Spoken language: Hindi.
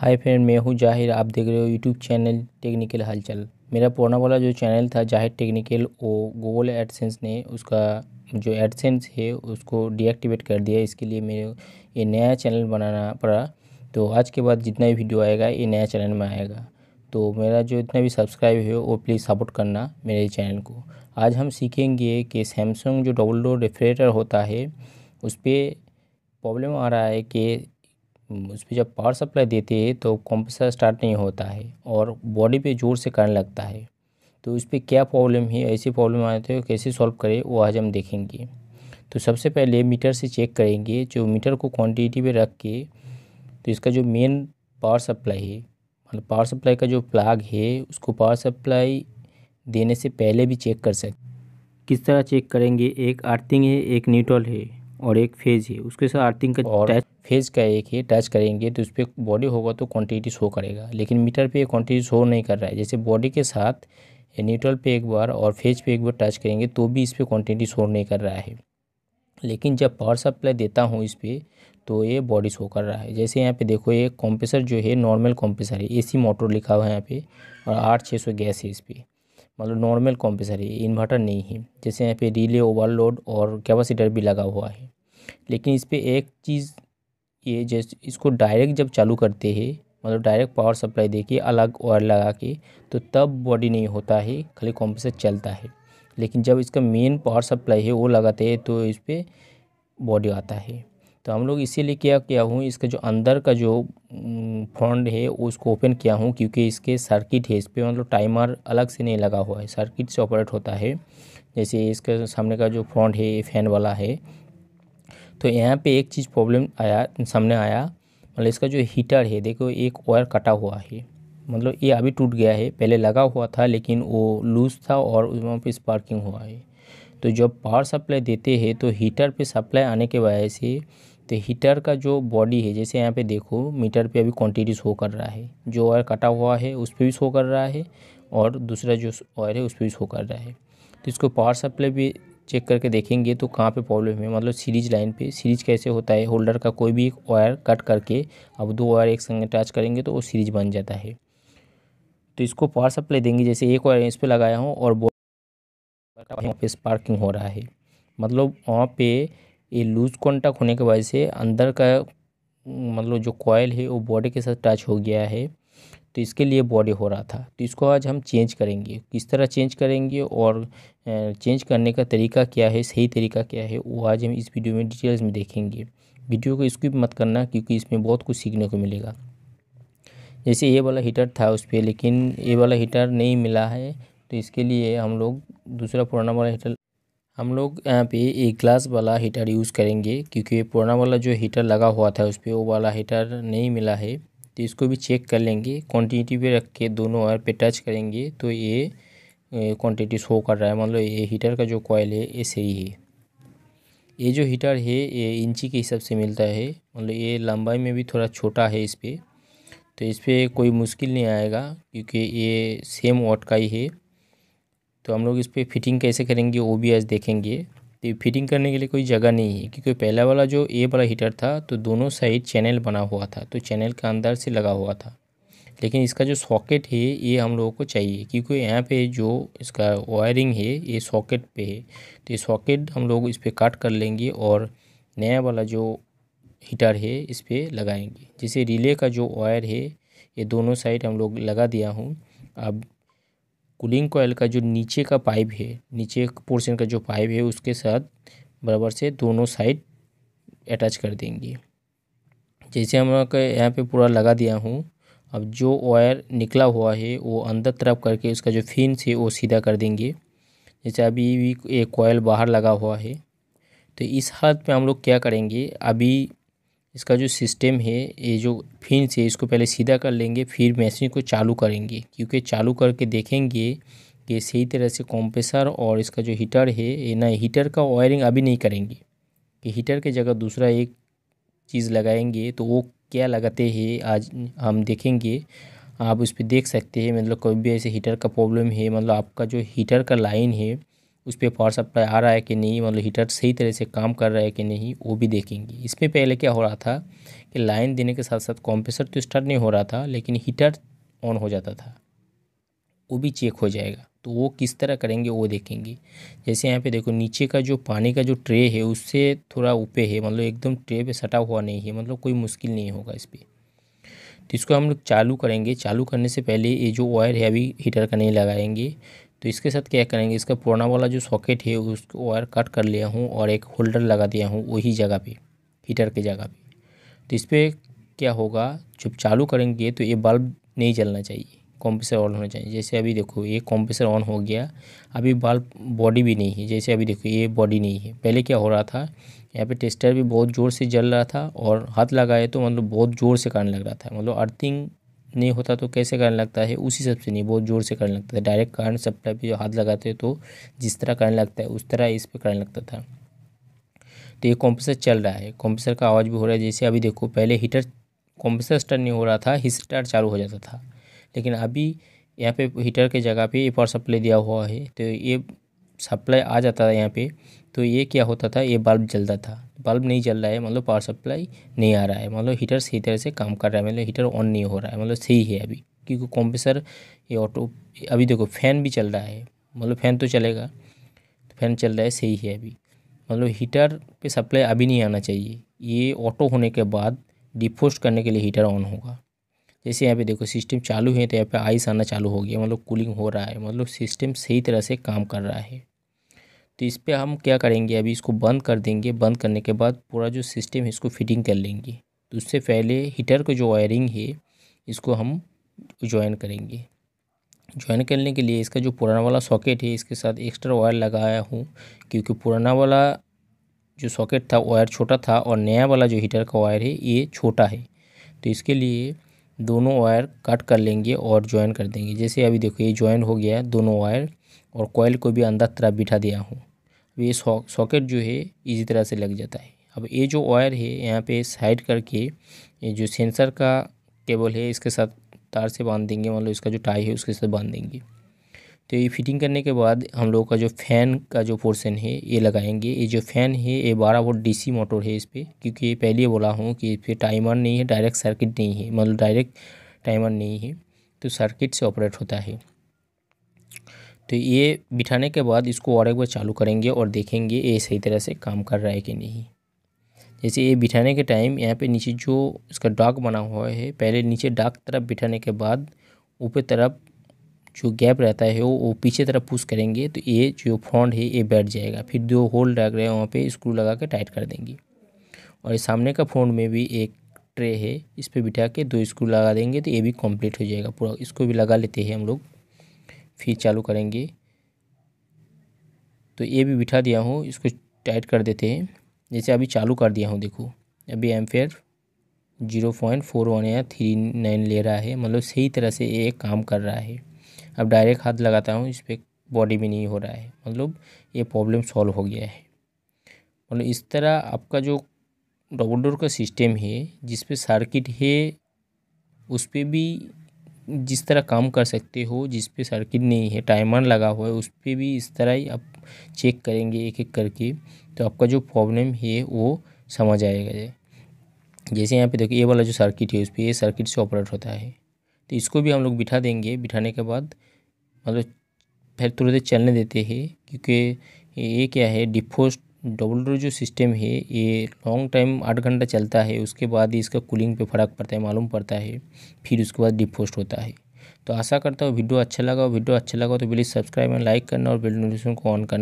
हाय फ्रेंड, मैं हूँ जाहिर। आप देख रहे हो यूट्यूब चैनल टेक्निकल हलचल। मेरा पुराना वाला जो चैनल था जाहिर टेक्निकल, वो गूगल एडसेंस ने उसका जो एडसेंस है उसको डीएक्टिवेट कर दिया। इसके लिए मेरे ये नया चैनल बनाना पड़ा। तो आज के बाद जितना भी वीडियो आएगा ये नया चैनल में आएगा। तो मेरा जो इतना भी सब्सक्राइब है वो प्लीज़ सपोर्ट करना मेरे चैनल को। आज हम सीखेंगे कि सैमसंग जो डबल डोर रेफ्रिजरेटर होता है उस पर प्रॉब्लम आ रहा है कि उस पर जब पावर सप्लाई देते हैं तो कंप्रेसर स्टार्ट नहीं होता है और बॉडी पे ज़ोर से करंट लगता है। तो इस पर क्या प्रॉब्लम है, ऐसी प्रॉब्लम आते हैं कैसे सॉल्व करें वो आज हम देखेंगे। तो सबसे पहले मीटर से चेक करेंगे। जो मीटर को क्वांटिटी पे रख के तो इसका जो मेन पावर सप्लाई है, मतलब पावर सप्लाई का जो प्लग है उसको पावर सप्लाई देने से पहले भी चेक कर सकते। किस तरह चेक करेंगे? एक अर्थिंग है, एक न्यूट्रल है और एक फेज है। उसके साथ अर्थिंग का और फेज का एक है। टच करेंगे तो उस पर बॉडी होगा तो क्वांटिटी शो करेगा, लेकिन मीटर पे क्वांटिटी शो नहीं कर रहा है। जैसे बॉडी के साथ न्यूट्रल पे एक बार और फेज पे एक बार टच करेंगे तो भी इस पर क्वांटिटी शो नहीं कर रहा है। लेकिन जब पावर सप्लाई देता हूँ इस पर तो ये बॉडी शो कर रहा है। जैसे यहाँ पे देखो, ये कंप्रेसर जो है नॉर्मल कंप्रेसर है, एसी मोटर लिखा हुआ है यहाँ पे और 8600 गैस है इस पर, मतलब नॉर्मल कंप्रेसर है, इन्वर्टर नहीं है। जैसे यहाँ पे रिले, ओवरलोड और कैपेसिटर भी लगा हुआ है। लेकिन इस पर एक चीज़ ये, जैसे इसको डायरेक्ट जब चालू करते हैं, मतलब डायरेक्ट पावर सप्लाई देके अलग वायर लगा के, तो तब बॉडी नहीं होता है, खाली कंप्रेसर चलता है। लेकिन जब इसका मेन पावर सप्लाई है वो लगाते हैं तो इस पर बॉडी आता है। तो हम लोग इसीलिए क्या किया हूँ, इसका जो अंदर का जो फ्रंट है उसको ओपन किया हूँ, क्योंकि इसके सर्किट है इस पर, मतलब टाइमर अलग से नहीं लगा हुआ है, सर्किट से ऑपरेट होता है। जैसे इसके सामने का जो फ्रंट है ये फैन वाला है। तो यहाँ पे एक चीज़ प्रॉब्लम सामने आया, मतलब इसका जो हीटर है, देखो एक वायर कटा हुआ है, मतलब ये अभी टूट गया है। पहले लगा हुआ था लेकिन वो लूज़ था और वहाँ पे स्पार्किंग हुआ है। तो जब पावर सप्लाई देते हैं तो हीटर पे सप्लाई आने के वजह से तो हीटर का जो बॉडी है, जैसे यहाँ पे देखो मीटर पे अभी क्वांटिटी शो कर रहा है, जो वायर कटा हुआ है उस पर भी शो कर रहा है और दूसरा जो वायर है उस पर भी शो कर रहा है। तो इसको पावर सप्लाई भी चेक करके देखेंगे तो कहाँ पे प्रॉब्लम है, मतलब सीरीज लाइन पे। सीरीज कैसे होता है, होल्डर का कोई भी एक वायर कट करके अब दो वायर एक संग अटैच करेंगे तो वो सीरीज बन जाता है। तो इसको पावर सप्लाई देंगे, जैसे एक वायर इस पर लगाया हूँ और वहाँ पे स्पार्किंग हो रहा है, मतलब वहाँ पे ये लूज कॉन्टैक्ट होने की वजह से अंदर का मतलब जो कॉयल है वो बॉडी के साथ टच हो गया है। तो इसके लिए बॉडी हो रहा था। तो इसको आज हम चेंज करेंगे। किस तरह चेंज करेंगे और चेंज करने का तरीका क्या है, सही तरीका क्या है, वो आज हम इस वीडियो में डिटेल्स में देखेंगे। वीडियो को स्किप मत करना क्योंकि इसमें बहुत कुछ सीखने को मिलेगा। जैसे ये वाला हीटर था उस पर, लेकिन ये वाला हीटर नहीं मिला है, तो इसके लिए हम लोग दूसरा पुराना वाला हीटर, हम लोग यहाँ पे एक ग्लास वाला हीटर यूज़ करेंगे, क्योंकि पुराना वाला जो हीटर लगा हुआ था उस पर वो वाला हीटर नहीं मिला है। तो इसको भी चेक कर लेंगे। क्वांटिटी पे रख के दोनों वायर पे टच करेंगे तो ये क्वांटिटी शो कर रहा है, मतलब ये हीटर का जो कॉइल है ये सही है। ये जो हीटर है ये इंची के हिसाब से मिलता है, मतलब ये लंबाई में भी थोड़ा छोटा है इस पर। तो इस पर कोई मुश्किल नहीं आएगा क्योंकि ये सेम वाट का ही है। तो हम लोग इस पर फिटिंग कैसे करेंगे वो भी आज देखेंगे। तो फिटिंग करने के लिए कोई जगह नहीं है, क्योंकि पहला वाला जो ए वाला हीटर था तो दोनों साइड चैनल बना हुआ था, तो चैनल के अंदर से लगा हुआ था। लेकिन इसका जो सॉकेट है ये हम लोगों को चाहिए, क्योंकि यहाँ पे जो इसका वायरिंग है ये सॉकेट पे है। तो ये सॉकेट हम लोग इस पर काट कर लेंगे और नया वाला जो हीटर है इस पर लगाएंगे। जैसे रिले का जो वायर है ये दोनों साइड हम लोग लगा दिया हूँ। अब कूलिंग कॉयल का जो नीचे का पाइप है, नीचे पोर्शन का जो पाइप है उसके साथ बराबर से दोनों साइड अटैच कर देंगे। जैसे हम लोग यहाँ पे पूरा लगा दिया हूँ। अब जो वायर निकला हुआ है वो अंदर तरफ करके उसका जो फिन्स है वो सीधा कर देंगे। जैसे अभी भी एक कॉयल बाहर लगा हुआ है, तो इस हालत में हम लोग क्या करेंगे, अभी इसका जो सिस्टम है ये जो फिन्स है इसको पहले सीधा कर लेंगे, फिर मशीन को चालू करेंगे। क्योंकि चालू करके देखेंगे कि सही तरह से कंप्रेसर और इसका जो हीटर है ये ना, हीटर का वायरिंग अभी नहीं करेंगे कि हीटर की जगह दूसरा एक चीज़ लगाएंगे। तो वो क्या लगाते हैं आज हम देखेंगे। आप उस पर देख सकते हैं, मतलब कोई भी ऐसे हीटर का प्रॉब्लम है, मतलब आपका जो हीटर का लाइन है उस पर पावर सप्लाई आ रहा है कि नहीं, मतलब हीटर सही तरह से काम कर रहा है कि नहीं, वो भी देखेंगे। इसमें पहले क्या हो रहा था कि लाइन देने के साथ साथ कंप्रेसर तो स्टार्ट नहीं हो रहा था, लेकिन हीटर ऑन हो जाता था, वो भी चेक हो जाएगा। तो वो किस तरह करेंगे वो देखेंगे। जैसे यहाँ पे देखो नीचे का जो पानी का जो ट्रे है उससे थोड़ा ऊपर है, मतलब एकदम ट्रे पे सटा हुआ नहीं है, मतलब कोई मुश्किल नहीं होगा इस पर। तो इसको हम लोग चालू करेंगे। चालू करने से पहले ये जो वायर है अभी हीटर का नहीं लगाएंगे, तो इसके साथ क्या करेंगे, इसका पुराना वाला जो सॉकेट है उसको वायर कट कर लिया हूँ और एक होल्डर लगा दिया हूँ वही जगह पे, हीटर के जगह पे। तो इस पर क्या होगा, जब चालू करेंगे तो ये बल्ब नहीं जलना चाहिए, कंप्रेसर ऑन होना चाहिए। जैसे अभी देखो ये कंप्रेसर ऑन हो गया, अभी बल्ब बॉडी भी नहीं है। जैसे अभी देखो ये बॉडी नहीं है। पहले क्या हो रहा था, यहाँ पे टेस्टर भी बहुत ज़ोर से जल रहा था और हाथ लगाए तो मतलब बहुत ज़ोर से करंट लग रहा था। मतलब अर्थिंग नहीं होता तो कैसे करंट लगता है, उसी सबसे नहीं, बहुत ज़ोर से करंट लगता है। डायरेक्ट करंट सप्लाई पे जो हाथ लगाते हैं तो जिस तरह करंट लगता है उस तरह इस पर करंट लगता था। तो ये कंप्रेसर चल रहा है, कंप्रेसर का आवाज़ भी हो रहा है। जैसे अभी देखो पहले हीटर कंप्रेसर स्टार्ट नहीं हो रहा था, हीटर चालू हो जाता था, लेकिन अभी यहाँ पे हीटर के जगह पे ये पावर सप्लाई दिया हुआ है तो ये सप्लाई आ जाता था यहाँ पे। तो ये क्या होता था, ये बल्ब जलता था। बल्ब नहीं जल रहा है, मतलब पावर सप्लाई नहीं आ रहा है, मतलब हीटर सही तरह से काम कर रहा है, मतलब हीटर ऑन नहीं हो रहा है, मतलब सही है अभी। क्योंकि कंप्रेसर ये ऑटो, अभी देखो फैन भी चल रहा है, मतलब फैन तो चलेगा, तो फैन चल रहा है, सही है अभी। मतलब हीटर पे सप्लाई अभी नहीं आना चाहिए, ये ऑटो होने के बाद डिफ्रोस्ट करने के लिए हीटर ऑन होगा। जैसे यहाँ पे देखो सिस्टम चालू है तो यहाँ पे आइस आना चालू हो गया, मतलब कूलिंग हो रहा है, मतलब सिस्टम सही तरह से काम कर रहा है। तो इस पर हम क्या करेंगे, अभी इसको बंद कर देंगे। बंद करने के बाद पूरा जो सिस्टम है इसको फिटिंग कर लेंगे। तो उससे पहले हीटर का जो वायरिंग है इसको हम ज्वाइन करेंगे। ज्वाइन करने के लिए इसका जो पुराना वाला सॉकेट है इसके साथ एक्स्ट्रा वायर लगाया हूँ, क्योंकि पुराना वाला जो सॉकेट था वायर छोटा था और नया वाला जो हीटर का वायर है ये छोटा है। तो इसके लिए दोनों वायर कट कर लेंगे और ज्वाइन कर देंगे। जैसे अभी देखो ये ज्वाइन हो गया दोनों वायर, और कॉइल को भी अंदर तरफ बिठा दिया हूँ। अब ये सॉकेट जो है इसी तरह से लग जाता है। अब ये जो वायर है यहाँ पे साइड करके ये जो सेंसर का केबल है इसके साथ तार से बांध देंगे, मतलब इसका जो टाई है उसके साथ बांध देंगे। तो ये फिटिंग करने के बाद हम लोग का जो फ़ैन का जो पोर्शन है ये लगाएंगे। ये जो फ़ैन है ये 12 वोल्ट डीसी मोटर है इस पर, क्योंकि ये पहले बोला हूँ कि इस पर टाइमर नहीं है, डायरेक्ट सर्किट नहीं है, मतलब डायरेक्ट टाइमर नहीं है, तो सर्किट से ऑपरेट होता है। तो ये बिठाने के बाद इसको और एक बार चालू करेंगे और देखेंगे ये सही तरह से काम कर रहा है कि नहीं। जैसे ये बिठाने के टाइम यहाँ पे नीचे जो इसका डॉक बना हुआ है, पहले नीचे डॉक तरफ बिठाने के बाद ऊपर तरफ जो गैप रहता है वो पीछे तरफ पुश करेंगे तो ये जो फ्रंट है ये बैठ जाएगा। फिर दो होल लग रहे हैं वहाँ पे स्क्रू लगा के टाइट कर देंगे। और इस सामने का फ्रंट में भी एक ट्रे है, इस पर बिठा के 2 स्क्रू लगा देंगे तो ये भी कंप्लीट हो जाएगा पूरा। इसको भी लगा लेते हैं हम लोग, फिर चालू करेंगे। तो ये भी बिठा दिया हूँ, इसको टाइट कर देते हैं। जैसे अभी चालू कर दिया हूँ, देखो अभी एम्पेयर 0.41 या 39 ले रहा है, मतलब सही तरह से ये काम कर रहा है। अब डायरेक्ट हाथ लगाता हूँ इस पर, बॉडी में नहीं हो रहा है, मतलब ये प्रॉब्लम सॉल्व हो गया है। मतलब इस तरह आपका जो डबल डोर का सिस्टम है जिस पे सर्किट है उस पर भी जिस तरह काम कर सकते हो, जिस पे सर्किट नहीं है टाइमर लगा हुआ है उस पर भी इस तरह ही आप चेक करेंगे एक एक करके, तो आपका जो प्रॉब्लम है वो समझ आएगा। जैसे यहाँ पे देखिए ये वाला जो सर्किट है उस पर ये सर्किट से ऑपरेट होता है। तो इसको भी हम लोग बिठा देंगे। बिठाने के बाद मतलब फिर थोड़ी देर चलने देते हैं, क्योंकि ये क्या है डिफ्रोस्ट डबल डोर जो सिस्टम है ये लॉन्ग टाइम 8 घंटा चलता है, उसके बाद ही इसका कूलिंग पे फ़र्क पड़ता है, मालूम पड़ता है, फिर उसके बाद डिफ्रोस्ट होता है। तो आशा करता हूँ वीडियो अच्छा लगा तो प्लीज़ सब्सक्राइब एंड लाइक करना और बेल नोटिफिकेशन को ऑन करना।